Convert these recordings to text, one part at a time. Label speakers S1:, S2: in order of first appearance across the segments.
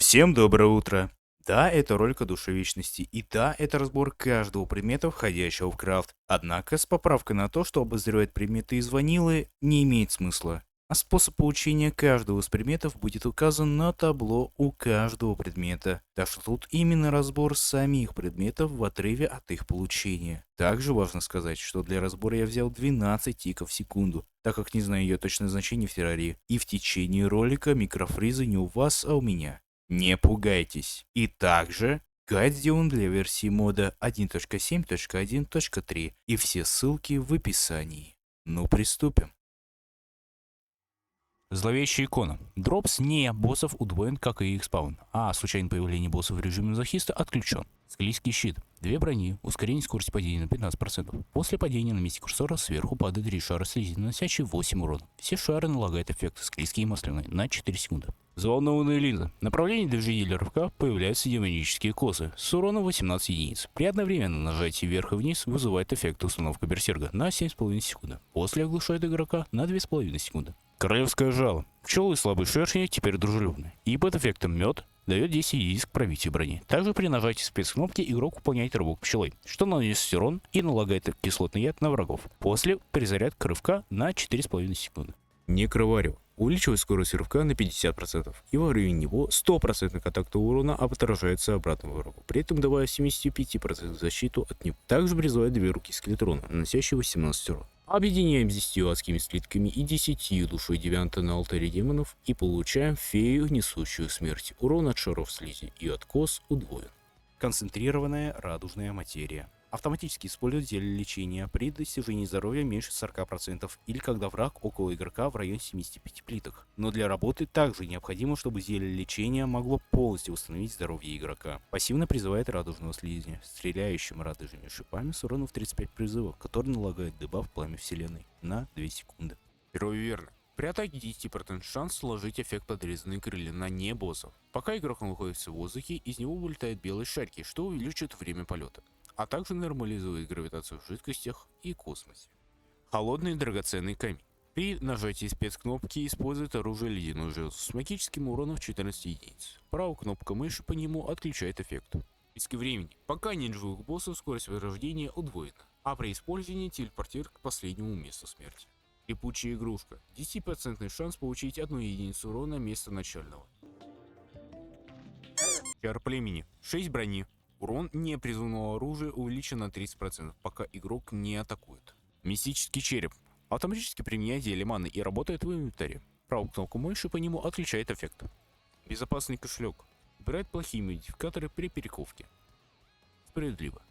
S1: Всем доброе утро! Да, это ролик о душе вечности, и да, это разбор каждого предмета, входящего в крафт. Однако, с поправкой на то, что обозревать предметы из ванилы не имеет смысла. А способ получения каждого из предметов будет указан на табло у каждого предмета. Так что тут именно разбор самих предметов в отрыве от их получения. Также важно сказать, что для разбора я взял 12 тиков в секунду, так как не знаю ее точное значение в террарии. И в течение ролика микрофризы не у вас, а у меня. Не пугайтесь. И также гайд сделан для версии мода 1.7.1.3, и все ссылки в описании. Ну приступим. Зловещая икона. Дропс не боссов удвоен, как и их спаун, а случайное появление боссов в режиме мазохиста отключен. Склизкий щит. 2 брони, ускорение скорости падения на 15%. После падения на месте курсора сверху падает 3 шара слизи, наносящие 8 урона. Все шары налагают эффект склизкий и масляный на 4 секунды. Взволнованная линза. Направление движения для рывка появляются демонические косы с уроном 18 единиц. При одновременном нажатии вверх и вниз вызывает эффект установка берсерга на 7,5 секунды. После оглушает игрока на 2,5 секунды. Королевское жало. Пчелы и слабые шершни теперь дружелюбны. И под эффектом мед дает 10 единиц к пробитию брони. Также при нажатии спецкнопки игрок выполняет рывок пчелой, что наносит урон и налагает кислотный яд на врагов. После перезарядка рывка на 4,5 секунды. Некроварио. Увеличивает скорость рывка на 50%, и во время него 100% атака урона отражается обратно врагу, при этом давая 75% защиту от него. Также призывает 2 руки скелетрона, наносящие 18 урона. Объединяем с 10 адскими слитками и 10 душой девианта на алтаре демонов и получаем фею, несущую смерть. Урон от шаров слизи и откос удвоен. Концентрированная радужная материя. Автоматически использует зелье лечения при достижении здоровья меньше 40% или когда враг около игрока в районе 75 плиток. Но для работы также необходимо, чтобы зелье лечения могло полностью восстановить здоровье игрока. Пассивно призывает радужного слизня, стреляющим радужными шипами с уроном в 35 призывов, который налагает дебаф пламя вселенной на 2 секунды. Герой верно. При атаке 10% шанс сложить эффект подрезанные крылья на не боссов. Пока игрок находится в воздухе, из него вылетают белые шарики, что увеличивает время полета, а также нормализует гравитацию в жидкостях и космосе. Холодный драгоценный камень. При нажатии спецкнопки использует оружие ледяной железо с магическим уроном в 14 единиц. Правая кнопка мыши по нему отключает эффект. Риски времени. Пока нет живых боссов, скорость возрождения удвоена, а при использовании телепортирует к последнему месту смерти. Липучая игрушка. 10% шанс получить 1 единицу урона вместо начального. Чар племени. 6 брони. Урон непризванного оружия увеличен на 30%, пока игрок не атакует. Мистический череп. Автоматически применяет зелье маны и работает в инвентаре. Правую кнопку мыши по нему отключает эффект. Безопасный кошелек. Убирает плохие модификаторы при перековке. Справедливо.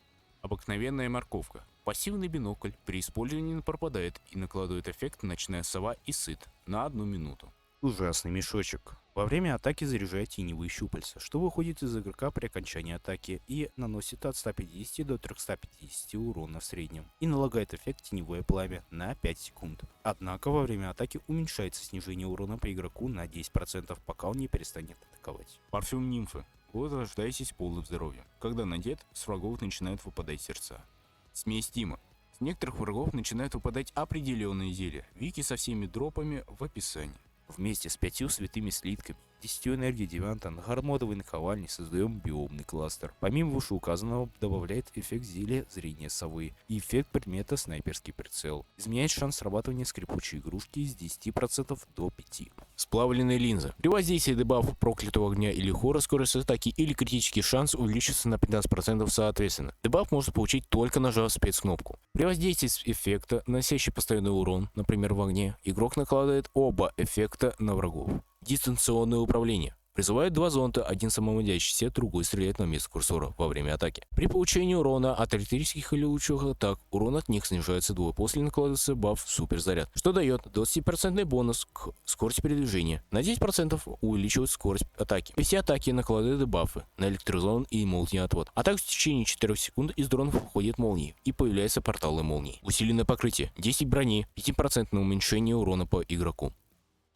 S1: Обыкновенная морковка. Пассивный бинокль при использовании пропадает и накладывает эффект «Ночная сова» и «Сыт» на 1 минуту. Ужасный мешочек. Во время атаки заряжает теневые щупальца, что выходит из игрока при окончании атаки и наносит от 150 до 350 урона в среднем, и налагает эффект теневое пламя на 5 секунд. Однако во время атаки уменьшается снижение урона по игроку на 10%, пока он не перестанет атаковать. Парфюм нимфы. Вы рождаетесь полным здоровьем. Когда надет, с врагов начинают выпадать сердца. Смесь Тима. С некоторых врагов начинают выпадать определенные зелья. Вики со всеми дропами в описании. Вместе с 5 святыми слитками, 10 энергией девианта на гармодовой наковальне создаем биомный кластер. Помимо вышеуказанного добавляет эффект зелья зрения совы и эффект предмета снайперский прицел. Изменяет шанс срабатывания скрипучей игрушки с 10% до 5%. Сплавленная линза. При воздействии дебафа проклятого огня или хора скорость атаки или критический шанс увеличится на 15% соответственно. Дебаф можно получить только нажав спецкнопку. При воздействии эффекта, наносящий постоянный урон, например в огне, игрок накладывает оба эффекта на врагов. Дистанционное управление. Призывает 2 зонта, один самоводящийся, другой стреляет на место курсора во время атаки. При получении урона от электрических или лучевых атак, урон от них снижается вдвое, после накладывается баф суперзаряд, что дает 20% бонус к скорости передвижения. На 10% увеличивает скорость атаки. Все атаки накладывают дебафы на электрозон и молния отвод. А также в течение 4 секунд из дронов выходят молнии и появляются порталы молний. Усиленное покрытие. 10 брони, 5% уменьшение урона по игроку.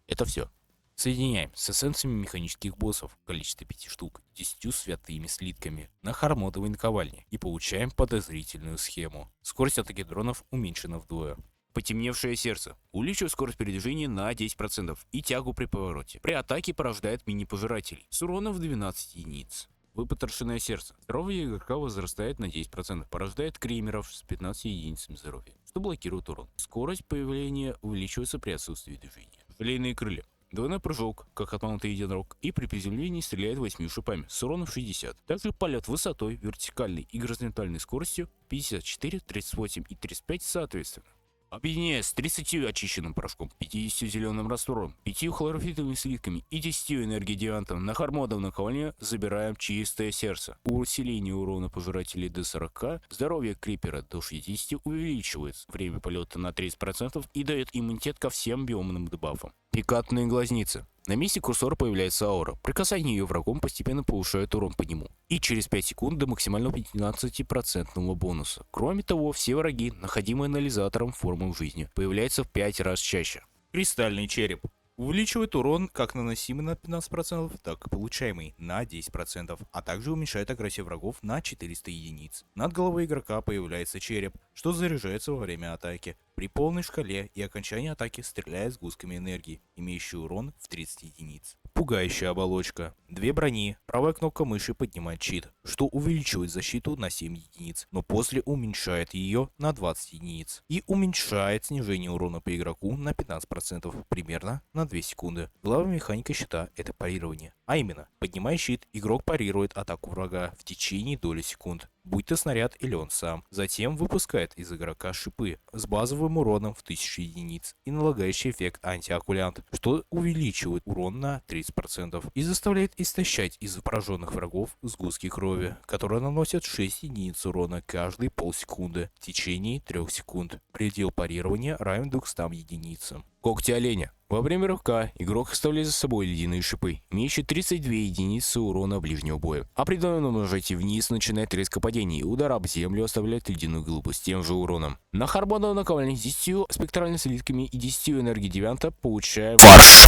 S1: Это все. Соединяем с эссенциями механических боссов в количестве 5 штук, 10 святыми слитками на хармодовой наковальне и получаем подозрительную схему. Скорость атаки дронов уменьшена вдвое. Потемневшее сердце. Увеличивает скорость передвижения на 10% и тягу при повороте. При атаке порождает мини-пожирателей с уроном в 12 единиц. Выпотрошенное сердце. Здоровье игрока возрастает на 10%, порождает кремеров с 15 единицами здоровья, что блокирует урон. Скорость появления увеличивается при отсутствии движения. Желейные крылья. Двойной прыжок, как отманутый единорог, и при приземлении стреляет 8 шипами с уроном 60. Также полет высотой, вертикальной и горизонтальной скоростью 54, 38 и 35 соответственно. Объединяясь с 30 очищенным порошком, 50 зеленым раствором, 5 хлорофитовыми слитками и 10 энергодиантом на Хармодовом ковале забираем чистое сердце. Усиление урона пожирателей до 40, здоровье крипера до 60 увеличивается, время полета на 30% и дает иммунитет ко всем биомным дебафам. Пикантные глазницы. На месте курсора появляется аура. При касании ее врагом постепенно повышает урон по нему. И через 5 секунд до максимального 15% бонуса. Кроме того, все враги, находимые анализатором формы в жизни, появляются в 5 раз чаще.
S2: Кристальный череп. Увеличивает урон как наносимый на 15%, так и получаемый на 10%, а также уменьшает агрессию врагов на 400 единиц. Над головой игрока появляется череп, что заряжается во время атаки. При полной шкале и окончании атаки стреляет с густками энергии, имеющий урон в 30 единиц. Пугающая оболочка. 2 брони, правая кнопка мыши поднимает щит, что увеличивает защиту на 7 единиц, но после уменьшает ее на 20 единиц. И уменьшает снижение урона по игроку на 15%, примерно на 2 секунды. Главная механика щита — это парирование. А именно, поднимая щит, игрок парирует атаку врага в течение доли секунд, будь то снаряд или он сам. Затем выпускает из игрока шипы с базовым уроном в 1000 единиц и налагающий эффект антиокулянт, что увеличивает урон на 30% и заставляет истощать из пораженных врагов сгустки крови, которые наносят 6 единиц урона каждые полсекунды в течение 3 секунд. Предел парирования равен 200 единицам.
S1: Когти оленя. Во время рывка игрок оставляет за собой ледяные шипы, имеющие 32 единицы урона ближнего боя. А при данном нажатии вниз начинает резко падение, и удар об землю оставляет ледяную глыбу с тем же уроном. На Хармодовом наковальне с 10 спектральными слитками и 10 энергии девианта получаем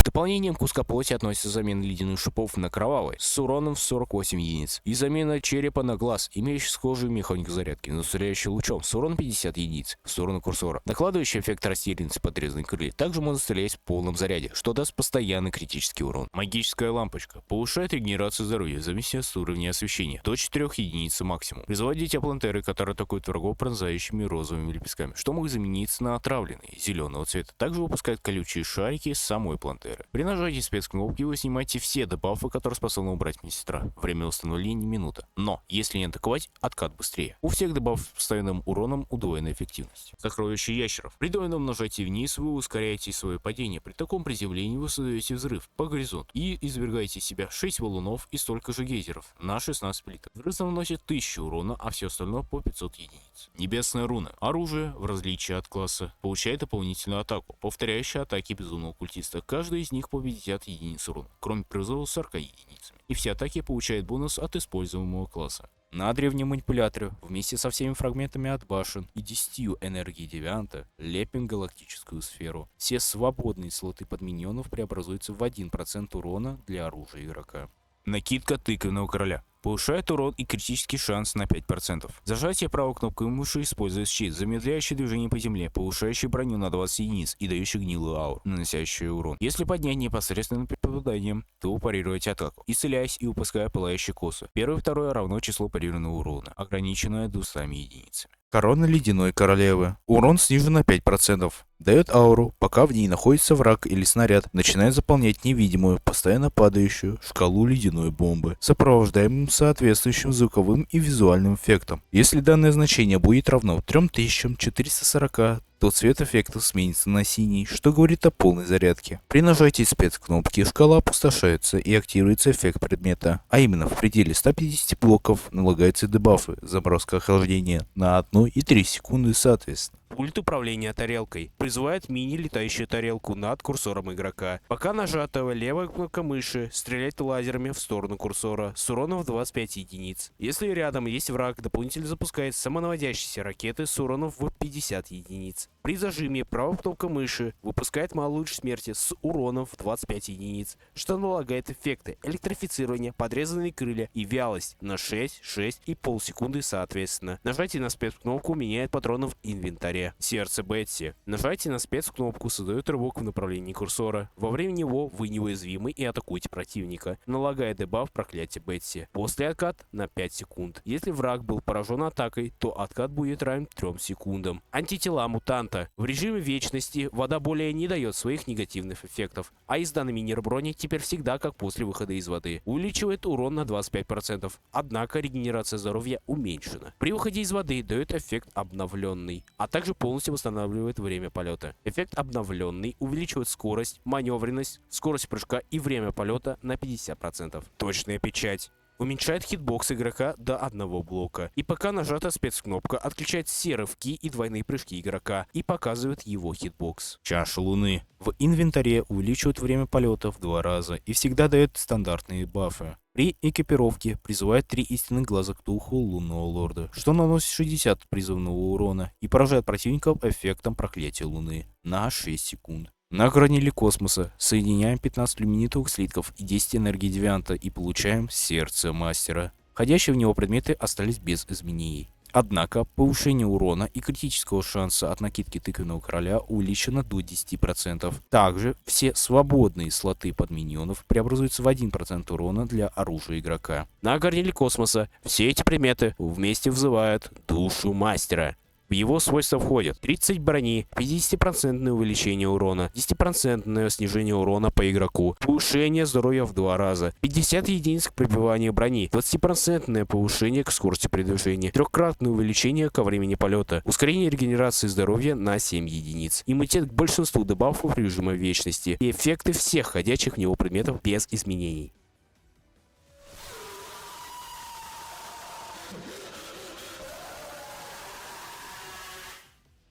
S1: дополнением куска плоти относится замена ледяных шипов на кровавый с уроном в 48 единиц и замена черепа на глаз, имеющий схожую механику зарядки, но стреляющий лучом с уроном 50 единиц в сторону курсора. Накладывающий эффект растерянности подрезанной крылья также можно стрелять в полном заряде, что даст постоянный критический урон. Магическая лампочка повышает регенерацию здоровья в зависимости от уровня освещения до 4 единиц максимум. Призывает теплонтеры, которые атакуют врагов пронзающими розовыми лепестками, что могут замениться на отравленные зеленого цвета. Также выпускает колючие шарики с самой плантеры. При нажатии спецкнопки вы снимаете все дебафы, которые способны убрать медсестра. Время восстановления минута. Но если не атаковать, откат быстрее. У всех дебафов с постоянным уроном удвоенная эффективность. Сокровище ящеров. При двойном нажатии вниз вы ускоряете свое падение. При таком приземлении вы создаете взрыв по горизонту и извергаете из себя 6 валунов и столько же гейзеров на 16 плиток. Взрыв наносит 1000 урона, а все остальное по 500 единиц. Небесная руна. Оружие, в различие от класса, получает дополнительную атаку, повторяющую атаки безумного культиста. Каждый из них по 50 единиц урона, кроме призыва с 40 единицами. И все атаки получают бонус от используемого класса. На древнем манипуляторе вместе со всеми фрагментами от башен и 10 энергии девианта лепим галактическую сферу. Все свободные слоты подминьонов преобразуются в 1% урона для оружия игрока. Накидка тыквенного короля. Повышает урон и критический шанс на 5%. Зажатие правой кнопкой мыши использует щит, замедляющий движение по земле, повышающий броню на 20 единиц и дающий гнилую ауру, наносящую урон. Если поднять непосредственно при попадании, то парируете атаку, исцеляясь и выпуская пылающие косы. Первое и второе равно числу парированного урона, ограниченное 200 единицами.
S2: Корона ледяной королевы. Урон снижен на 5%. Дает ауру, пока в ней находится враг или снаряд, начинает заполнять невидимую, постоянно падающую шкалу ледяной бомбы, сопровождаемым соответствующим звуковым и визуальным эффектом. Если данное значение будет равно 3440, то цвет эффекта сменится на синий, что говорит о полной зарядке. При нажатии спецкнопки шкала опустошается и активируется эффект предмета, а именно в пределе 150 блоков налагаются дебафы, заброска охлаждения на 1 и 3 секунды соответственно.
S3: Пульт управления тарелкой призывает мини-летающую тарелку над курсором игрока. Пока нажатого левая кнопка мыши стреляет лазерами в сторону курсора с уроном в 25 единиц. Если рядом есть враг, дополнительно запускает самонаводящиеся ракеты с уроном в 50 единиц. При зажиме правая кнопка мыши выпускает малый луч смерти с уроном в 25 единиц, что налагает эффекты электрифицирования, подрезанные крылья и вялость на 6, 6 и полсекунды соответственно. Нажатие на спецкнопку меняет патроны в инвентаре. инвентаре. Сердце Бетси. Нажатие на спецкнопку создает рывок в направлении курсора. Во время него вы неуязвимы и атакуете противника, налагая дебаф проклятия Бетси. После откат на 5 секунд. Если враг был поражен атакой, то откат будет равен 3 секундам. Антитела мутанта. В режиме вечности вода более не дает своих негативных эффектов, а езда на мини-броне теперь всегда как после выхода из воды. Увеличивает урон на 25%, однако регенерация здоровья уменьшена. При выходе из воды дает эффект обновленный, а также полностью восстанавливает время полета. Эффект обновленный увеличивает скорость, маневренность, скорость прыжка и время полета на 50%. Точная печать. Уменьшает хитбокс игрока до 1 блока. И пока нажата спецкнопка, отключает все рывки и двойные прыжки игрока и показывает его хитбокс.
S2: Чаша Луны. В инвентаре увеличивает время полета в 2 раза и всегда дает стандартные бафы. При экипировке призывает 3 истинных глаза Ктулху Лунного Лорда, что наносит 60 призывного урона и поражает противников эффектом проклятия Луны на 6 секунд. На граниле космоса соединяем 15 люминитовых слитков и 10 энергии девианта и получаем сердце мастера. Входящие в него предметы остались без изменений. Однако повышение урона и критического шанса от накидки тыквенного короля увеличено до 10%. Также все свободные слоты под миньонов преобразуются в 1% урона для оружия игрока.
S3: На горниле космоса все эти предметы вместе вызывают душу мастера. В его свойства входят 30 брони, 50% увеличение урона, 10% снижение урона по игроку, повышение здоровья в 2 раза, 50 единиц к пробиванию брони, 20% повышение к скорости передвижения, 3-кратное увеличение ко времени полета, ускорение регенерации здоровья на 7 единиц, иммунитет к большинству дебафов режима вечности и эффекты всех входящих в него предметов без изменений.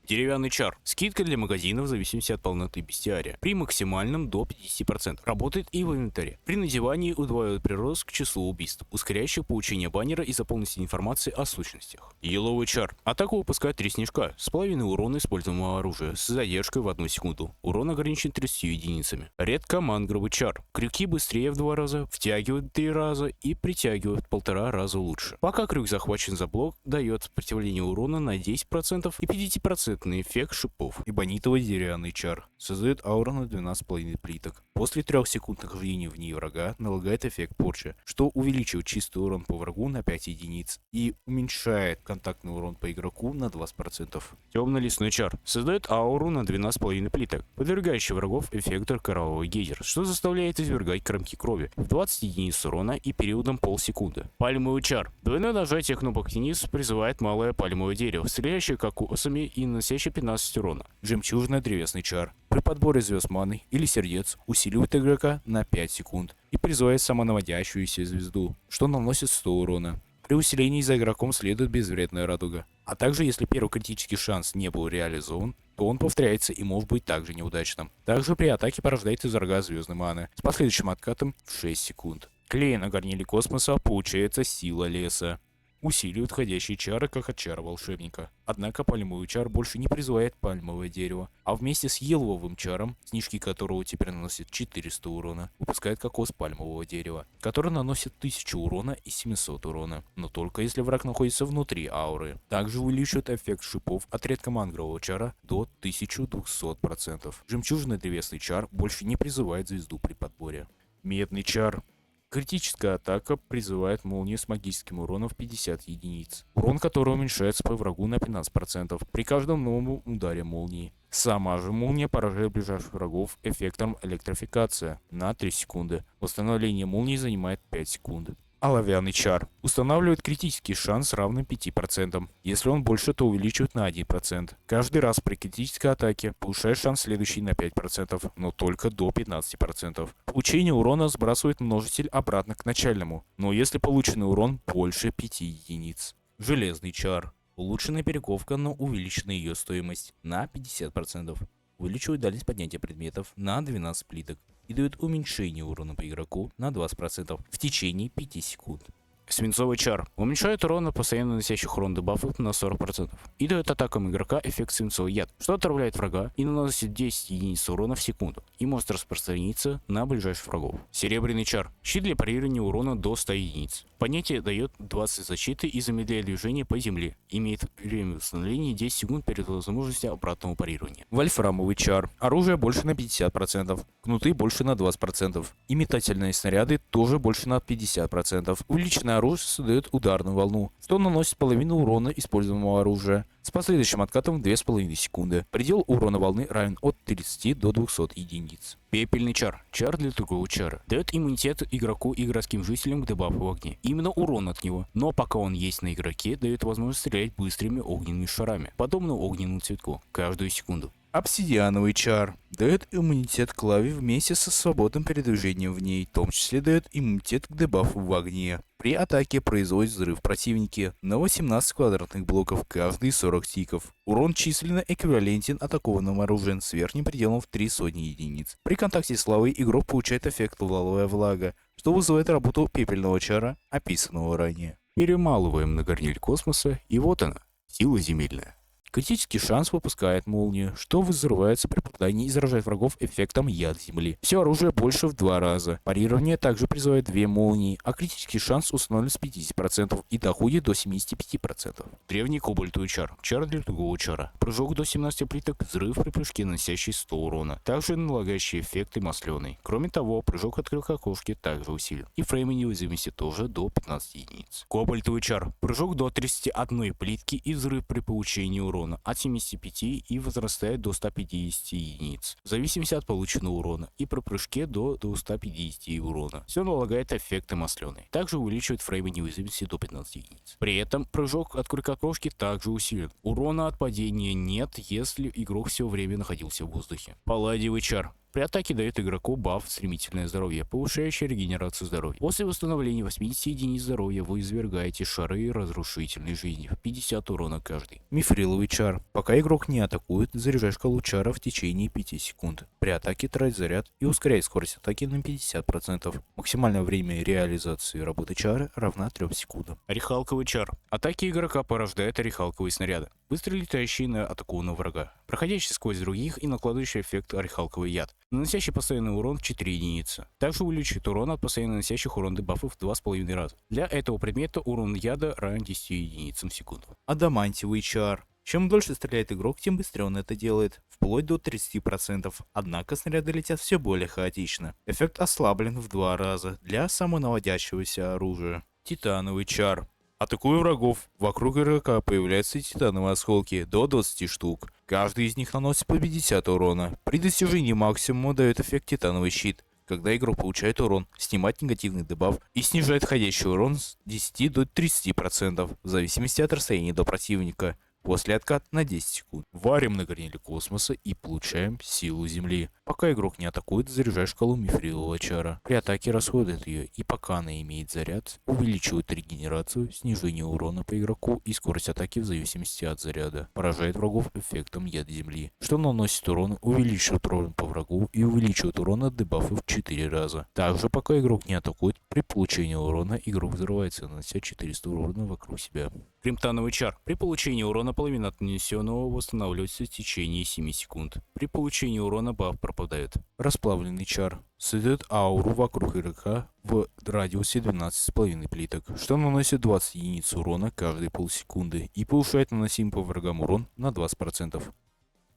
S1: Деревянный чар. Скидка для магазинов в зависимости от полноты бестиария. При максимальном до 50%. Работает и в инвентаре. При надевании удваивает прирост к числу убийств, ускоряющих получение баннера и заполненности информации о сущностях. Еловый чар. Атаку выпускает 3 снежка с половиной урона используемого оружия с задержкой в 1 секунду. Урон ограничен 30 единицами. Редко мангровый чар. Крюки быстрее в 2 раза, втягивают 3 раза и притягивают в 1,5 раза лучше. Пока крюк захвачен за блок, дает сопротивление урона на 10% и 50% эффект шипов.
S2: Эбонитовый деревянный чар. Создает ауру на 12,5 плиток. После 3 секунд нахождения в ней врага налагает эффект порчи, что увеличивает чистый урон по врагу на 5 единиц и уменьшает контактный урон по игроку на 20%.
S1: Темный лесной чар. Создает ауру на 12,5 плиток, подвергающий врагов эффекту кровавый гейзер, что заставляет извергать комки крови в 20 единиц урона и периодом полсекунды. Пальмовый чар. Двойное нажатие кнопок вниз призывает малое пальмовое дерево, стреляющее кокосами и наносящее 15 урона.
S2: Жемчужный древесный чар. При подборе звезд маны или сердец усиливает игрока на 5 секунд и призывает самонаводящуюся звезду, что наносит 100 урона. При усилении за игроком следует безвредная радуга. А также, если первый критический шанс не был реализован, то он повторяется и может быть также неудачным. Также при атаке порождает из врага звездной маны с последующим откатом в 6 секунд. Клей на горниле космоса получается сила леса. Усиливают входящие чары, как от чара волшебника. Однако пальмовый чар больше не призывает пальмовое дерево, а вместе с еловым чаром, снежки которого теперь наносят 400 урона, выпускает кокос пальмового дерева, который наносит 1000 урона и 700 урона, но только если враг находится внутри ауры. Также увеличивает эффект шипов от редкомангрового чара до 1200%. Жемчужный древесный чар больше не призывает звезду при подборе. Медный чар. Критическая атака призывает молнию с магическим уроном в 50 единиц, урон которого уменьшается по врагу на 15% при каждом новом ударе молнии. Сама же молния поражает ближайших врагов эффектом электрификация на 3 секунды. Восстановление молнии занимает 5 секунд. Оловянный чар. Устанавливает критический шанс равный 5%. Если он больше, то увеличивает на 1%. Каждый раз при критической атаке повышает шанс следующий на 5%, но только до 15%. Получение урона сбрасывает множитель обратно к начальному, но если полученный урон больше 5 единиц. Железный чар. Улучшенная перековка, но увеличена ее стоимость на 50%. Увеличивает дальность поднятия предметов на 12 плиток и дает уменьшение урона по игроку на 20% в течение 5 секунд.
S1: Свинцовый чар уменьшает урон от постоянно наносящих урон дебафов на 40% и дает атакам игрока эффект свинцовый яд, что отравляет врага и наносит 10 единиц урона в секунду и может распространиться на ближайших врагов. Серебряный чар – щит для парирования урона до 100 единиц. Понятие дает 20 защиты и замедляет движение по земле, имеет время восстановления 10 секунд перед возможностью обратного парирования.
S2: Вольфрамовый чар. Оружие больше на 50%, кнуты больше на 20%. И метательные снаряды тоже больше на 50%. Увеличенное оружие создает ударную волну, что наносит половину урона используемого оружия, с последующим откатом в 2,5 секунды. Предел урона волны равен от 30 до 200 единиц.
S1: Пепельный чар. Чар для другого чара. Дает иммунитет игроку и городским жителям к дебафу в огне. Именно урон от него. Но пока он есть на игроке, дает возможность стрелять быстрыми огненными шарами, подобно огненному цветку, каждую секунду.
S2: Обсидиановый чар. Дает иммунитет к лаве вместе со свободным передвижением в ней, в том числе дает иммунитет к дебафу в огне. При атаке производит взрыв противники на 18 квадратных блоков каждые 40 тиков. Урон численно эквивалентен атакованным оружием с верхним пределом в 300 единиц. При контакте с лавой игрок получает эффект лавовая влага, что вызывает работу пепельного чара, описанного ранее.
S1: Перемалываем на горниль космоса, и вот она, сила земельная.
S2: Критический шанс выпускает молнию, что взрывается при попадании и заражает врагов эффектом яд земли. Все оружие больше в 2 раза. Парирование также призывает 2 молнии, а критический шанс установлен с 50% и доходит до 75%.
S1: Древний кобальтовый чар. Чар для другого чара. Прыжок до 17 плиток, взрыв при прыжке, наносящий 100 урона. Также налагающий эффекты масленый. Кроме того, прыжок от окошки также усилен. И фреймы неуязвимости тоже до 15 единиц. Кобальтовый чар. Прыжок до 31 плитки и взрыв при получении урона от 75 и возрастает до 150 единиц, в зависимости от полученного урона, и при прыжке до 250 урона. Все налагает эффекты масленый. Также увеличивает фреймы неуязвимости до 15 единиц. При этом прыжок от крюкокрошки также усилен. Урона от падения нет, если игрок все время находился в воздухе. Палладиевый чар. При атаке дает игроку баф «Стремительное здоровье», повышающий регенерацию здоровья. После восстановления 80 единиц здоровья вы извергаете шары разрушительной жизни в 50 урона каждый.
S2: Мифриловый чар. Пока игрок не атакует, заряжай шкалу чара в течение 5 секунд. При атаке трать заряд и ускоряй скорость атаки на 50%. Максимальное время реализации работы чара равна 3 секундам.
S1: Орехалковый чар. Атаки игрока порождают орехалковые снаряды, быстро летающие на атакованного врага, проходящие сквозь других и накладывающий эффект орехалковый яд, наносящий постоянный урон в 4 единицы. Также увеличивает урон от постоянно наносящих урон дебафов в 2,5 раза. Для этого предмета урон яда равен 10 единицам в секунду.
S2: Адамантиевый чар. Чем дольше стреляет игрок, тем быстрее он это делает, вплоть до 30%. Однако снаряды летят все более хаотично. Эффект ослаблен в 2 раза для самонаводящегося оружия. Титановый чар. Атакуя врагов, вокруг игрока появляются титановые осколки до 20 штук. Каждый из них наносит по 50 урона. При достижении максимума дает эффект титановый щит, когда игрок получает урон, снимает негативный дебаф и снижает входящий урон с 10 до 30%, в зависимости от расстояния до противника. После отката на 10 секунд. Варим на горниле космоса и получаем силу Земли. Пока игрок не атакует, заряжай шкалу мифрилового чара. При атаке расходует ее, и пока она имеет заряд, увеличивает регенерацию, снижение урона по игроку и скорость атаки в зависимости от заряда. Поражает врагов эффектом яд Земли, что наносит урон, увеличивает урон по врагу и увеличивает урон от дебафа в 4 раза. Также пока игрок не атакует, при получении урона игрок взрывается, нанося 400 урона вокруг себя.
S1: Криптановый чар. При получении урона половина от нанесенного восстанавливается в течение 7 секунд. При получении урона баф пропадает.
S2: Расплавленный чар. Создает ауру вокруг игрока в радиусе 12,5 плиток, что наносит 20 единиц урона каждые полсекунды и повышает наносимый по врагам урон на 20%.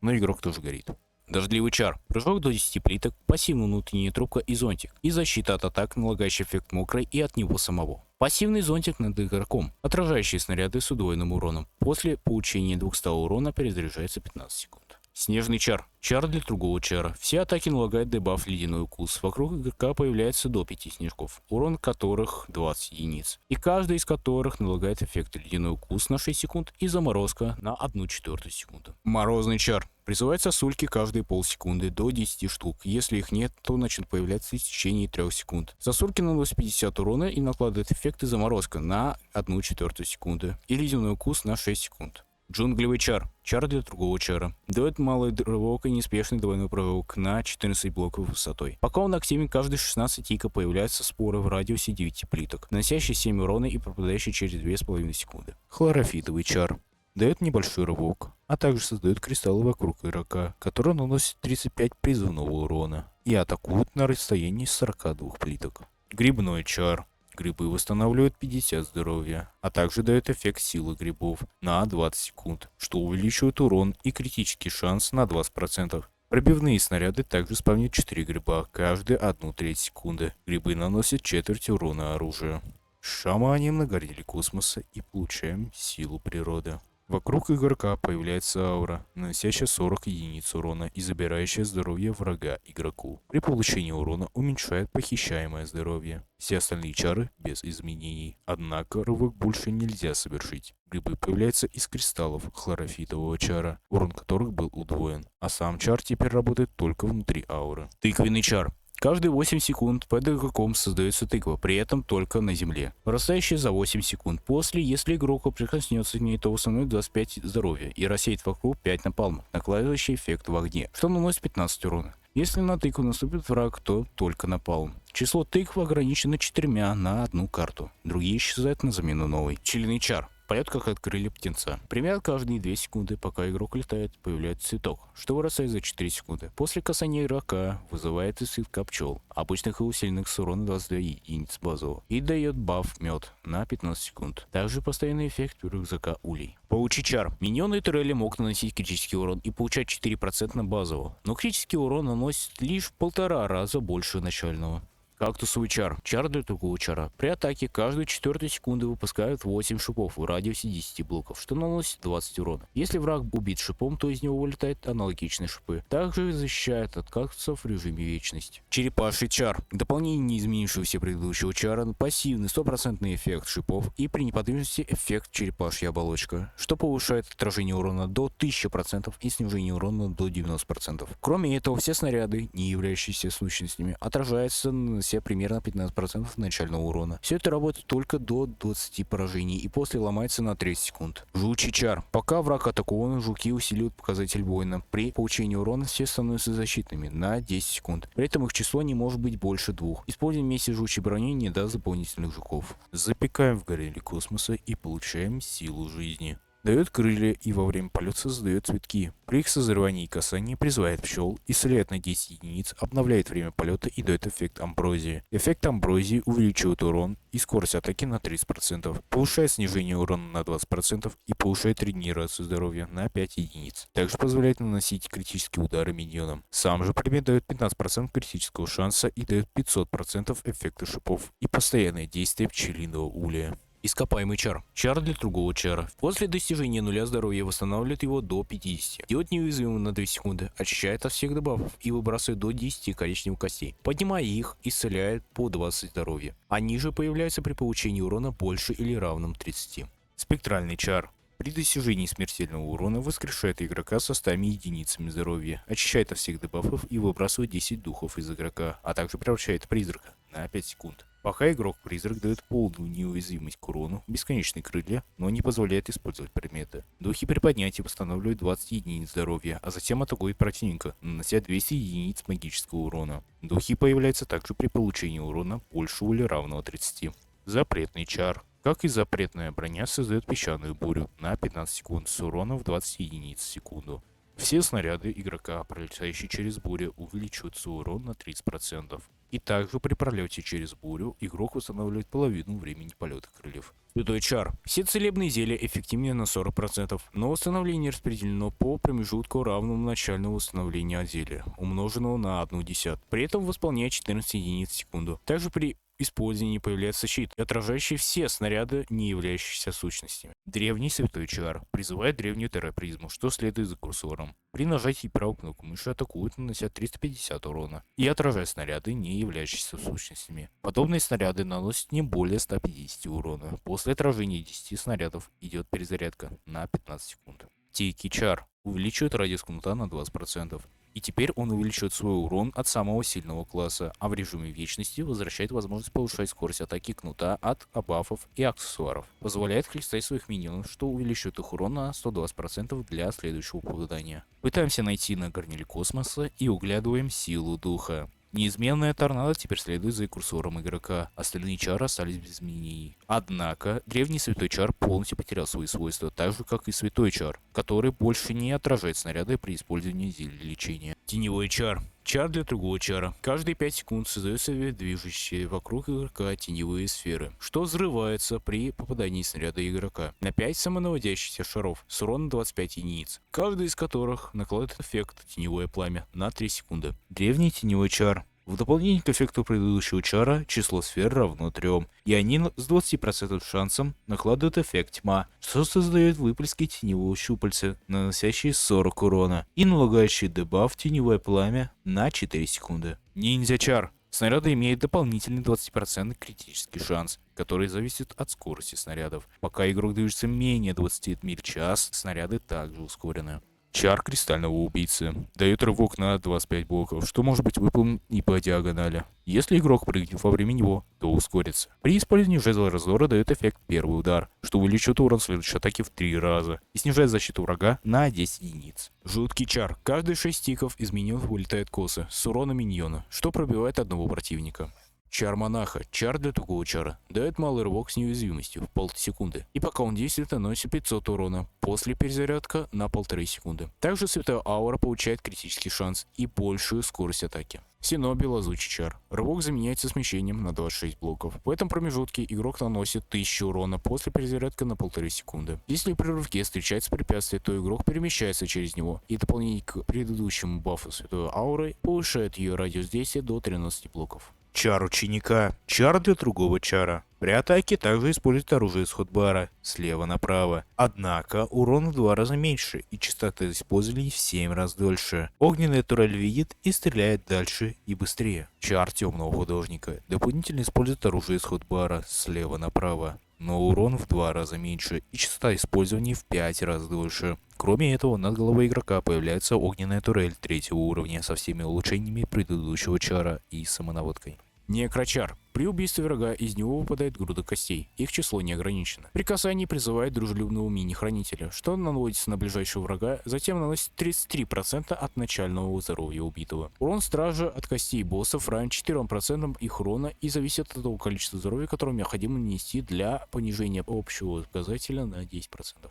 S2: Но игрок тоже горит.
S1: Дождливый чар. Прыжок до 10 плиток, пассивная внутренняя трубка и зонтик. И защита от атак, налагающий эффект мокрой и от него самого. Пассивный зонтик над игроком, отражающий снаряды с удвоенным уроном. После получения 200 урона перезаряжается 15 секунд. Снежный чар. Чар для другого чара. Все атаки налагают дебаф «Ледяной укус». Вокруг игрока появляется до 5 снежков, урон которых 20 единиц. И каждый из которых налагает эффект «Ледяной укус» на 6 секунд и заморозка на 1/4 секунды. Морозный чар. Призывает сосульки каждые полсекунды до 10 штук. Если их нет, то начнут появляться в течение 3 секунд. Сосульки наносят 50 урона и накладывают эффекты заморозка на 1/4 секунды и ледяной укус на 6 секунд. Джунглевый чар. Чар для другого чара. Дает малый рывок и неспешный двойной прыжок на 14 блоков высотой. Пока он активен, каждые 16 тика появляются споры в радиусе 9 плиток, наносящие 7 урона и пропадающие через 2,5 секунды. Хлорофитовый чар. Дает небольшой рывок, а также создает кристаллы вокруг игрока, которые наносят 35 призывного урона и атакуют на расстоянии 42 плиток. Грибной чар. Грибы восстанавливают 50 здоровья, а также дает эффект силы грибов на 20 секунд, что увеличивает урон и критический шанс на 20%. Пробивные снаряды также спавнят 4 гриба, каждые 1/3 секунды. Грибы наносят четверть урона оружию. Шаманим на гореле космоса и получаем силу природы. Вокруг игрока появляется аура, наносящая 40 единиц урона и забирающая здоровье врага игроку. При получении урона уменьшает похищаемое здоровье. Все остальные чары без изменений. Однако рывок больше нельзя совершить. Грибы появляются из кристаллов хлорофитового чара, урон которых был удвоен. А сам чар теперь работает только внутри ауры. Тыквенный чар. Каждые 8 секунд под игроком создается тыква, при этом только на земле, вырастающая за 8 секунд. После, если игрок прикоснется к ней, то восстановит 25 здоровья и рассеет вокруг 5 напалмов, накладывающий эффект в огне, что наносит 15 урона. Если на тыкву наступит враг, то только напалм. Число тыкв ограничено 4 на одну карту, другие исчезают на замену новой. Пчелиный чар. Полет как от крылья птенца. Примерно каждые 2 секунды, пока игрок летает, появляется цветок, что вырастает за 4 секунды. После касания игрока вызывает из цветка пчел, обычных и усиленных с урона 22 единиц базового, и дает баф мед на 15 секунд. Также постоянный эффект у рюкзака улей. Паучий чар. Миньоны турели могут наносить критический урон и получать 4% базового, но критический урон наносит лишь в 1,5 раза больше начального. Кактусовый чар. Чар для другого чара. При атаке каждую 4 секунду выпускают 8 шипов в радиусе 10 блоков, что наносит 20 урона. Если враг убит шипом, то из него вылетают аналогичные шипы. Также защищает от кактусов в режиме вечности. Черепаший чар. Дополнение не изменившегося предыдущего чара, пассивный 100% эффект шипов и при неподвижности эффект черепашья оболочка, что повышает отражение урона до 1000% и снижение урона до 90%. Кроме этого, все снаряды, не являющиеся сущностями, отражаются на все примерно 15% начального урона. Все это работает только до 20 поражений и после ломается на 30 секунд. Жучий чар. Пока враг атакован, жуки усиливают показатель воина. При получении урона все становятся защитными на 10 секунд. При этом их число не может быть больше 2. Использование вместе жучей брони не даст дополнительных жуков. Запекаем в гореле космоса и получаем силу жизни. Дает крылья и во время полета создает цветки. При их созревании и касании призывает пчел, исцеляет на 10 единиц, обновляет время полета и дает эффект амброзии. Эффект амброзии увеличивает урон и скорость атаки на 30%, повышает снижение урона на 20% и повышает регенерацию здоровья на 5 единиц. Также позволяет наносить критические удары миньонам. Сам же предмет дает 15% критического шанса и дает 500% эффекта шипов и постоянное действие пчелиного улья. Ископаемый чар. Чар для другого чара. После достижения 0 здоровья восстанавливает его до 50. Делает неуязвимым на 2 секунды. Очищает от всех дебафов и выбрасывает до 10 коричневых костей. Поднимая их, исцеляет по 20 здоровья. Они же появляются при получении урона больше или равным 30. Спектральный чар. При достижении смертельного урона воскрешает игрока со 100 единицами здоровья, очищает от всех дебафов и выбрасывает 10 духов из игрока, а также превращает в призрака на 5 секунд. Пока игрок-призрак дает полную неуязвимость к урону, бесконечные крылья, но не позволяет использовать предметы. Духи при поднятии восстанавливают 20 единиц здоровья, а затем атакуют противника, нанося 200 единиц магического урона. Духи появляются также при получении урона большего или равного 30. Запретный чар. Как и запретная броня, создает песчаную бурю на 15 секунд с уроном в 20 единиц в секунду. Все снаряды игрока, пролетающие через бурю, увеличиваются урон на 30%. И также при пролете через бурю игрок восстанавливает половину времени полета крыльев. Святой чар. Все целебные зелья эффективнее на 40%, но восстановление распределено по промежутку равному начальному восстановлению от зелья, умноженного на 1/10. При этом восполняет 14 единиц в секунду. Также при использовании появляется щит, отражающий все снаряды, не являющиеся сущностями. Древний святой чар. Призывает древнюю террапризму, что следует за курсором. При нажатии правой кнопки мыши атакует, нанося 350 урона, и отражает снаряды, не являющиеся сущностями. Подобные снаряды наносят не более 150 урона. После отражения 10 снарядов идет перезарядка на 15 секунд. Тикий чар. Увеличивает радиус кнута на 20%. И теперь он увеличивает свой урон от самого сильного класса, а в режиме вечности возвращает возможность повышать скорость атаки кнута от бафов и аксессуаров. Позволяет хлестать своих миньонов, что увеличивает их урон на 120% для следующего попадания. Пытаемся найти на горниле космоса и углядываем силу духа. Неизменная торнадо теперь следует за курсором игрока, остальные чары остались без изменений. Однако, древний святой чар полностью потерял свои свойства, так же как и святой чар, который больше не отражает снаряды при использовании зелья лечения. Теневой чар. Чар для другого чара. Каждые 5 секунд создаются движущие вокруг игрока теневые сферы, что взрывается при попадании снаряда игрока на 5 самонаводящихся шаров с уроном 25 единиц, каждый из которых накладывает эффект теневое пламя на 3 секунды. Древний теневой чар. В дополнение к эффекту предыдущего чара, число сфер равно 3, и они с 20% шансом накладывают эффект тьма, что создает выплески теневого щупальца, наносящие 40 урона, и налагающие дебаф теневое пламя на 4 секунды. Ниндзя чар. Снаряды имеют дополнительный 20% критический шанс, который зависит от скорости снарядов. Пока игрок движется менее 20 миль в час, снаряды также ускорены. Чар кристального убийцы. Дает рывок на 25 блоков, что может быть выполнен и по диагонали. Если игрок прыгнет во время него, то ускорится. При использовании жезла раздора дает эффект первый удар, что увеличивает урон следующей атаки в 3 раза и снижает защиту врага на 10 единиц. Жуткий чар. Каждые 6 тиков из миньонов вылетает косы с уроном миньона, что пробивает одного противника. Чар монаха. Чар для другого чара. Дает малый рывок с неуязвимостью в полсекунды. И пока он действует, наносит 500 урона. После перезарядка на 1,5 секунды. Также святая аура получает критический шанс и большую скорость атаки. Синоби лазучий чар. Рывок заменяется смещением на 26 блоков. В этом промежутке игрок наносит 1000 урона после перезарядки на 1,5 секунды. Если при рывке встречается препятствие, то игрок перемещается через него. И дополнение к предыдущему бафу святой ауры повышает ее радиус действия до 13 блоков.
S2: Чар ученика. Чар для другого чара. При атаке также использует оружие из хотбара слева направо. Однако урон в 2 раза меньше и частота использования в 7 раз дольше. Огненная турель видит и стреляет дальше и быстрее. Чар темного художника. Дополнительно использует оружие из хотбара слева направо. Но урон в 2 раза меньше и частота использования в 5 раз дольше. Кроме этого, над головой игрока появляется огненная турель 3-го уровня со всеми улучшениями предыдущего чара и самонаводкой. Некрочар. При убийстве врага из него выпадает груда костей. Их число не ограничено. При касании призывает дружелюбного мини-хранителя, что наносится на ближайшего врага, затем наносит 33% от начального здоровья убитого. Урон стража от костей боссов равен 4% их урона и зависит от того количества здоровья, которое необходимо нанести для понижения общего показателя на 10%.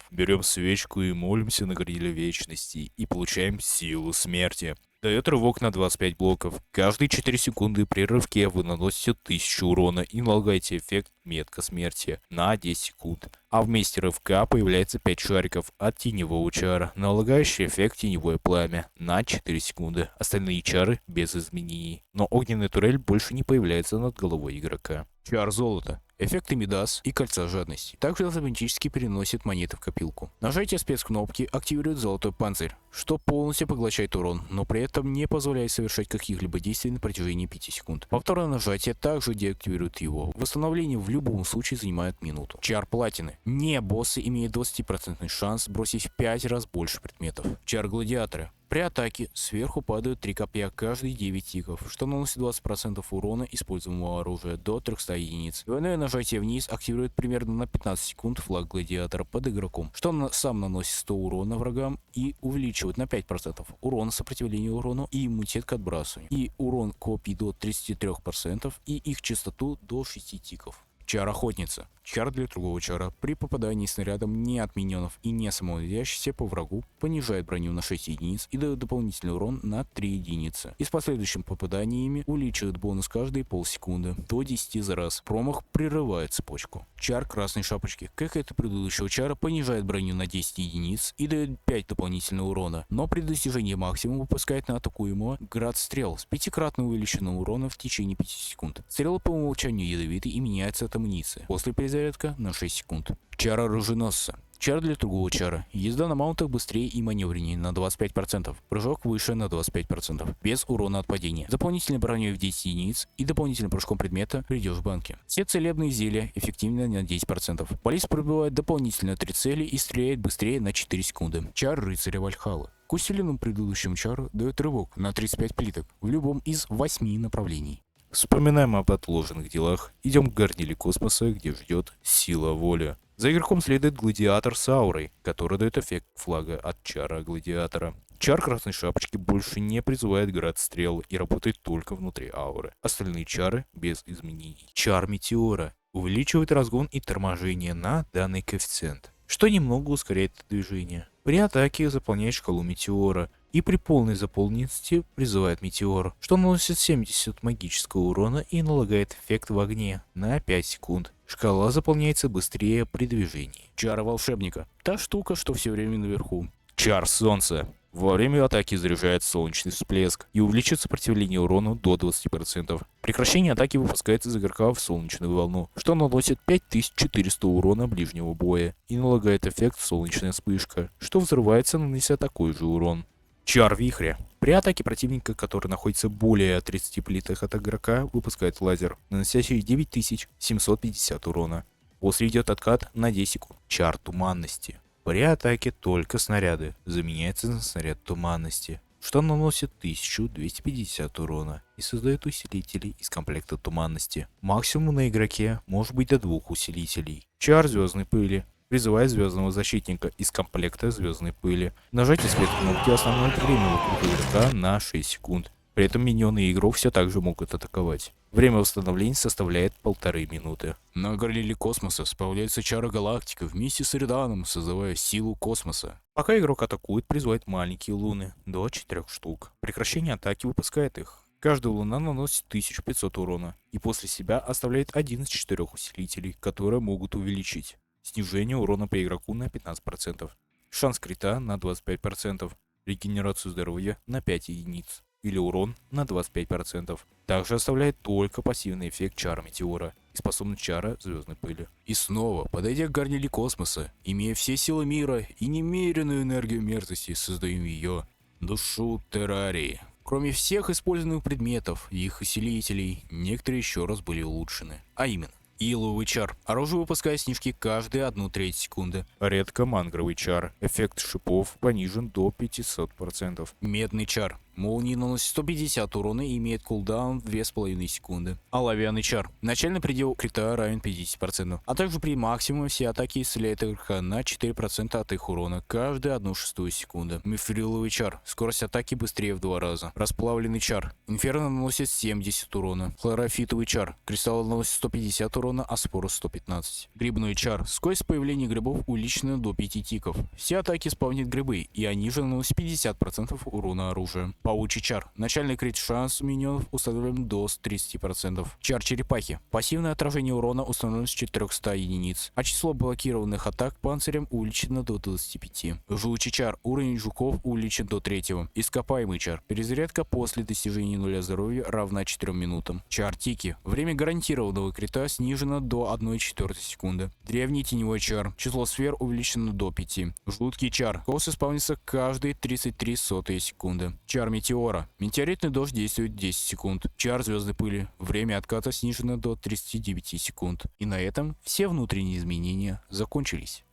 S2: Берем свечку и молимся на горниле вечности и получаем силу смерти. Дает рывок на 25 блоков. Каждые 4 секунды при рывке вы наносите 1000 урона и налагаете эффект метка смерти на 10 секунд. А вместе рывка появляется 5 шариков от теневого чара, налагающий эффект теневое пламя на 4 секунды. Остальные чары без изменений. Но огненная турель больше не появляется над головой игрока. Чар золота. Эффекты Мидас и кольца жадности. Также автоматически переносит монеты в копилку. Нажатие спецкнопки активирует золотой панцирь, что полностью поглощает урон, но при этом не позволяет совершать каких-либо действий на протяжении 5 секунд. Повторное нажатие также деактивирует его. Восстановление в любом случае занимает минуту. Чар платины. Не боссы имеют 20% шанс бросить в 5 раз больше предметов. Чар гладиатора. При атаке сверху падают 3 копья каждые 9 тиков, что наносит 20% урона используемого оружия до 300 единиц. Двойное нажатие вниз активирует примерно на 15 секунд флаг гладиатора под игроком, что сам наносит 100 урона врагам и увеличивает на 5% урон сопротивления урону и иммунитет к отбрасыванию, и урон копий до 33% и их частоту до 6 тиков. Чар охотница. Чар для другого чара. При попадании снарядом не от миньонов и не самоводящийся по врагу понижает броню на 6 единиц и дает дополнительный урон на 3 единицы. И с последующими попаданиями увеличивает бонус каждые полсекунды до 10 за раз. Промах прерывает цепочку. Чар красной шапочки. Как и это предыдущего чара, понижает броню на 10 единиц и дает 5 дополнительного урона, но при достижении максимума выпускает на атакуемого град стрел с 5-кратным увеличенным урона в течение 5 секунд. Стрелы по умолчанию ядовиты и меняются от амуниции. После перезарядки
S1: перезарядка на 6 секунд. Чара оруженосца. Чар для другого чара. Езда на маунтах быстрее и маневреннее на 25%. Прыжок выше на 25%. Без урона от падения. Дополнительной броней в 10 единиц и дополнительным прыжком предмета придешь в банке. Все целебные зелья эффективны на 10%. Баллист пробивает дополнительно 3 цели и стреляет быстрее на 4 секунды. Чар рыцаря Вальхаллы. К усиленному предыдущему чару дает рывок на 35 плиток в любом из 8 направлений.
S2: Вспоминаем об отложенных делах. Идем к горниле космоса, где ждет сила воли. За игроком следует гладиатор с аурой, который дает эффект флага от чара гладиатора. Чар красной шапочки больше не призывает град стрел и работает только внутри ауры. Остальные чары без изменений. Чар метеора увеличивает разгон и торможение на данный коэффициент, что немного ускоряет движение. При атаке заполняет шкалу метеора и при полной заполненности призывает метеор, что наносит 70 магического урона и налагает эффект в огне на 5 секунд. Шкала заполняется быстрее при движении.
S1: Чара волшебника. Та штука, что все время наверху.
S2: Чар солнца. Во время атаки заряжает солнечный всплеск и увеличит сопротивление урону до 20%. Прекращение атаки выпускается из игрока в солнечную волну, что наносит 5400 урона ближнего боя и налагает эффект солнечная вспышка, что взрывается, нанеся такой же урон. Чар вихря. При атаке противника, который находится более 30 плитах от игрока, выпускает лазер, наносящий 9750 урона. После идет откат на 10 секунд. Чар туманности. При атаке только снаряды заменяется на снаряд туманности, что наносит 1250 урона и создает усилители из комплекта туманности. Максимум на игроке может быть до 2 усилителей. Чар звездной пыли. Призывает звездного защитника из комплекта звездной пыли. Нажатие след кнопки остановит время вокруг игрока на 6 секунд. При этом миньоны и игрок все также могут атаковать. Время восстановления составляет 1,5 минуты.
S1: На горниле космоса справляется чара галактика вместе с Эриданом, создавая силу космоса.
S2: Пока игрок атакует, призывает маленькие луны, до 4 штук. Прекращение атаки выпускает их. Каждая луна наносит 1500 урона и после себя оставляет один из 4 усилителей, которые могут увеличить снижение урона по игроку на 15%, шанс крита на 25%, регенерацию здоровья на 5 единиц или урон на 25%. Также оставляет только пассивный эффект чара метеора и способность чара звездной пыли.
S1: И снова, подойдя к горниле космоса, имея все силы мира и немеренную энергию мерзости, создаем ее, душу террарии. Кроме всех использованных предметов и их усилителей, некоторые еще раз были улучшены. А именно, иловый чар. Оружие выпускает снежки каждые 1/3 секунды.
S2: Редко мангровый чар. Эффект шипов понижен до 500%.
S1: Медный чар. Молнии наносит 150 урона и имеет кулдаун в 2,5 секунды. Оловянный чар. Начальный предел крита равен 50%, а также при максимуме все атаки исцеляет игрока на 4% от их урона каждые 1/6 секунды. Мифриловый чар. Скорость атаки быстрее в 2 раза. Расплавленный чар. Инферно наносит 70 урона. Хлорофитовый чар. Кристалл наносит 150 урона, а спору 115. Грибной чар. Скорость появления грибов увеличена до 5 тиков. Все атаки спавнят грибы, и они же наносят 50% урона оружия. Паучий чар. Начальный крит шанс миньонов установлен до 30%. Чар черепахи. Пассивное отражение урона установлено с 400 единиц, а число блокированных атак панцирем увеличено до 25. Жучий чар. Уровень жуков увеличен до 3. Ископаемый чар. Перезарядка после достижения 0 здоровья равна 4 минутам. Чар тики. Время гарантированного крита снижено до 1/4 секунды. Древний теневой чар. Число сфер увеличено до 5. Жуткий чар. Кос исполнится каждые 33 сотые секунды. Чар метеора. Метеоритный дождь действует 10 секунд. Чар звездной пыли. Время отката снижено до 39 секунд. И на этом все внутренние изменения закончились.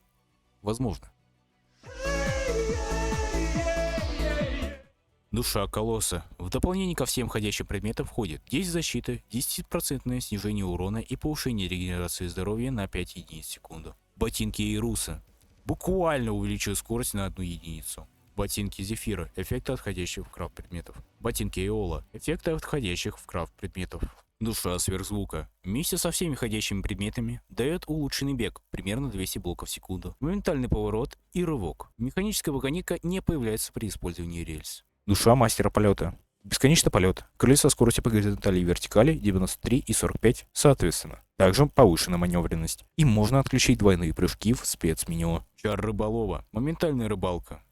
S1: Возможно. Душа колосса. В дополнение ко всем ходящим предметам входит 10 защиты, 10% снижение урона и повышение регенерации здоровья на 5 единиц в секунду. Ботинки Ируса. Буквально увеличивают скорость на 1 единицу. Ботинки Зефира. Эффекты отходящих в крафт предметов. Ботинки Эола. Эффекты отходящих в крафт предметов. Душа сверхзвука. Вместе со всеми ходящими предметами дает улучшенный бег, примерно 200 блоков в секунду, моментальный поворот и рывок. Механическая вагонетка не появляется при использовании рельс.
S2: Душа мастера полета. Бесконечный полет. Крылья со скоростью по горизонтали и вертикали 93 и 45 соответственно. Также повышена маневренность. И можно отключить двойные прыжки в спецменю.
S1: Чар рыболова. Моментальная рыбалка.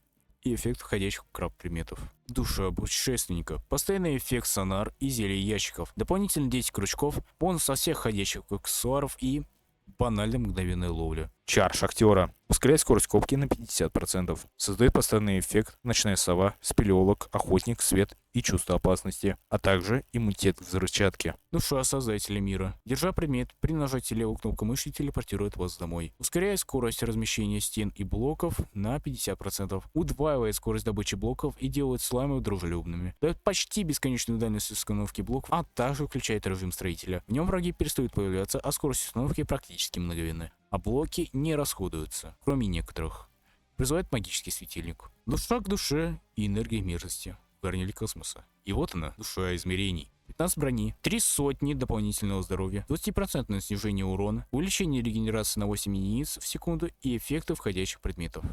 S1: И эффект входящих в крафт предметов. Душа путешественника. Постоянный эффект сонар и зелье ящиков. Дополнительно 10 крючков. Бонус со всех ходящих аксессуаров и банальная мгновенная ловля.
S2: Чар шахтера. Ускоряет скорость копки на 50%. Создает постоянный эффект ночная сова, спелеолог, охотник, свет и чувство опасности, а также иммунитет к взрывчатке.
S1: Душа создателя мира. Держа предмет, при нажатии левой кнопкой мыши телепортирует вас домой. Ускоряет скорость размещения стен и блоков на 50%. Удваивает скорость добычи блоков и делает слаймы дружелюбными. Дает почти бесконечную дальность установки блоков, а также включает режим строителя. В нем враги перестают появляться, а скорость установки практически мгновенная. А блоки не расходуются, кроме некоторых. Призывает магический светильник. Душа к душе и энергия мерзости. Гарнили космоса. И вот она, душа измерений. 15 брони, 3 сотни дополнительного здоровья, 20% снижение урона, увеличение регенерации на 8 единиц в секунду и эффекты входящих предметов.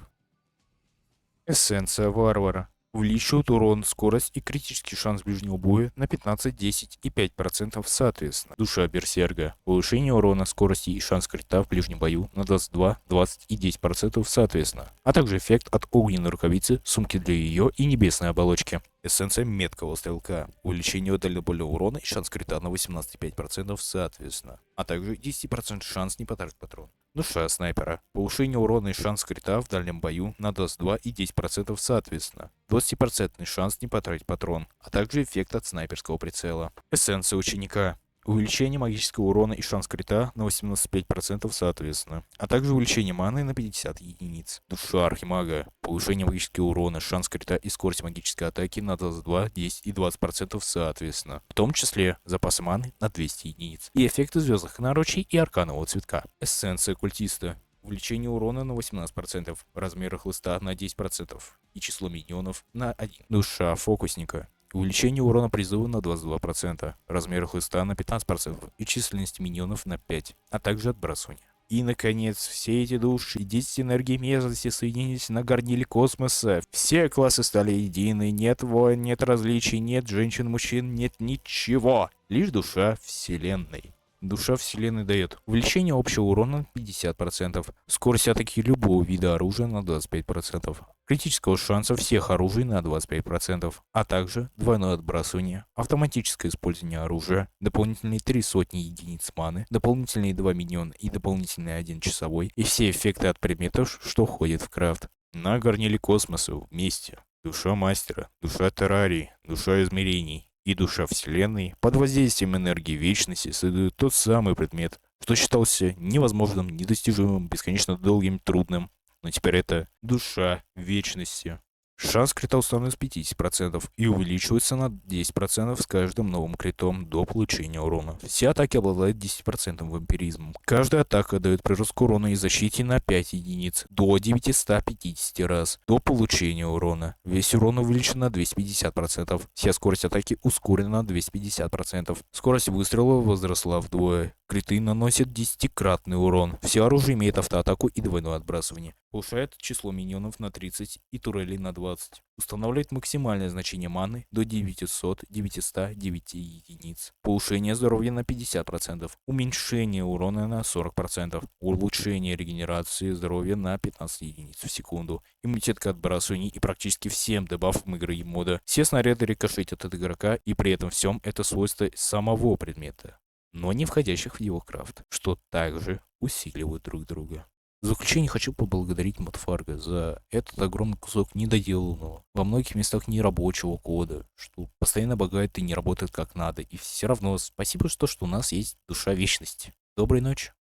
S2: Эссенция варвара. Увеличивает урон, скорость и критический шанс ближнего боя на 15, 10 и 5% соответственно. Душа берсерга. Повышение урона, скорости и шанс крита в ближнем бою на 22, 20 и 10% соответственно. А также эффект от огненной рукавицы, сумки для ее и небесной оболочки. Эссенция меткого стрелка. Увеличение дальнобойного урона и шанс крита на 18,5% соответственно. А также 10% шанс не потратить патрон. Душа снайпера. Повышение урона и шанс крита в дальнем бою на 22 и 10% соответственно. 20% шанс не потратить патрон, а также эффект от снайперского прицела. Эссенция ученика. Увеличение магического урона и шанс крита на 18,5% соответственно, а также увеличение маны на 50 единиц. Душа архимага. Повышение магического урона, шанс крита и скорость магической атаки на 22, 10 и 20% соответственно, в том числе запасы маны на 200 единиц и эффекты звездных наручей и арканового цветка. Эссенция культиста. Увеличение урона на 18%, размер хлыста на 10% и число миньонов на 1. Душа фокусника. Увеличение урона призыва на 22%, размер хлыста на 15% и численность миньонов на 5, а также отбрасывание. И, наконец, все эти души и 10 энергий мерзости соединились на горниле космоса. Все классы стали едины, нет войн, нет различий, нет женщин-мужчин, нет ничего. Лишь душа вселенной. Душа вселенной дает увеличение общего урона на 50%, скорость атаки любого вида оружия на 25%, критического шанса всех оружий на 25%, а также двойное отбрасывание, автоматическое использование оружия, дополнительные 3 сотни единиц маны, дополнительные 2 миньона и дополнительный 1 часовой, и все эффекты от предметов, что входят в крафт. На горниле космоса вместе. Душа мастера, душа террарии, душа измерений и душа вселенной под воздействием энергии вечности создают тот самый предмет, что считался невозможным, недостижимым, бесконечно долгим, трудным. Но теперь это душа вечности. Шанс крита установлен с 50% и увеличивается на 10% с каждым новым критом до получения урона. Все атаки обладают 10% вампиризмом. Каждая атака дает прирост к урону и защите на 5 единиц до 950 раз до получения урона. Весь урон увеличен на 250%. Вся скорость атаки ускорена на 250%. Скорость выстрела возросла вдвое. Криты наносят 10-кратный урон. Все оружие имеет автоатаку и двойное отбрасывание. Повышает число миньонов на 30 и турелей на 20. Устанавливает максимальное значение маны до 900-909 единиц. Повышение здоровья на 50%. Уменьшение урона на 40%. Улучшение регенерации здоровья на 15 единиц в секунду. Иммунитет к отбрасыванию и практически всем дебафам игры и мода. Все снаряды рикошетят от игрока, и при этом всем это свойство самого предмета, но не входящих в его крафт, что также усиливают друг друга. В заключение хочу поблагодарить Модфарго за этот огромный кусок недоделанного, во многих местах нерабочего кода, что постоянно багает и не работает как надо, и все равно спасибо, что у нас есть душа вечности. Доброй ночи.